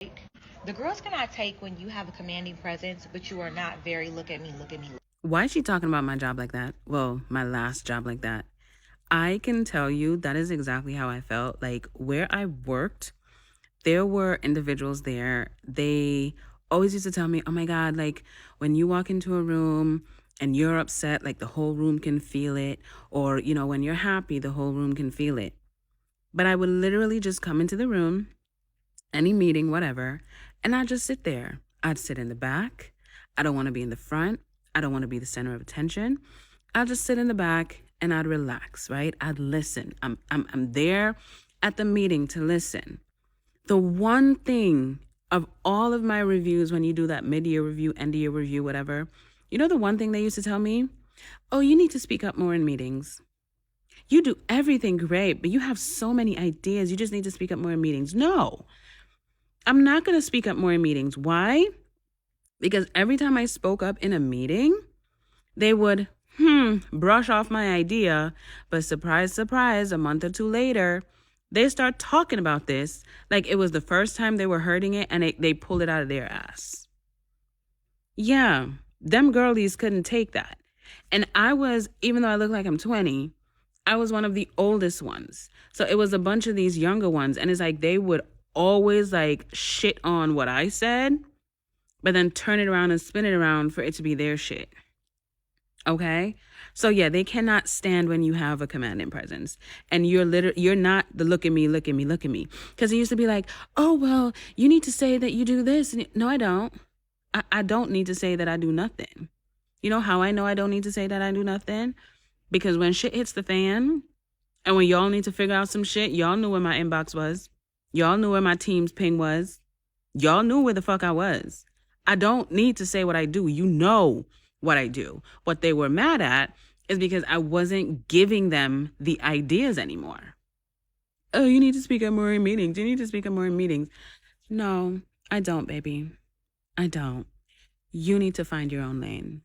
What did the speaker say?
The girls cannot take when you have a commanding presence, but you are not very look at me, look at me. Why is she talking about my job like that? Well, my last job like that. I can tell you that is exactly how I felt. Like where I worked, there were individuals there. They always used to tell me, oh my God, like when you walk into a room and you're upset, like the whole room can feel it. Or, when you're happy, the whole room can feel it. But I would literally just come into the room, any meeting, whatever, and I'd just sit there. I'd sit in the back. I don't want to be in the front. I don't want to be the center of attention. I'll just sit in the back and I'd relax, right? I'd listen. I'm there at the meeting to listen. The one thing of all of my reviews, when you do that mid-year review, end-of-year review, whatever, the one thing they used to tell me? Oh, you need to speak up more in meetings. You do everything great, but you have so many ideas. You just need to speak up more in meetings. No, I'm not going to speak up more in meetings. Why? Because every time I spoke up in a meeting, they would, brush off my idea. But surprise, surprise, a month or two later, they start talking about this like it was the first time they were hurting it and they pulled it out of their ass. Yeah, them girlies couldn't take that. And I was, even though I look like I'm 20, I was one of the oldest ones. So it was a bunch of these younger ones. And it's like they would always like shit on what I said, but then turn it around and spin it around for it to be their shit. Okay? So yeah, they cannot stand when you have a commanding presence and you're not the look at me, look at me, look at me. Because it used to be like, oh well, you need to say that you do this. No, I don't. I don't need to say that I do nothing. You know how I know I don't need to say that I do nothing? Because when shit hits the fan and when y'all need to figure out some shit, y'all knew where my inbox was. Y'all knew where my team's ping was. Y'all knew where the fuck I was. I don't need to say what I do. You know what I do. What they were mad at is because I wasn't giving them the ideas anymore. Oh, you need to speak at more in meetings. You need to speak at more in meetings. No, I don't, baby. I don't. You need to find your own lane.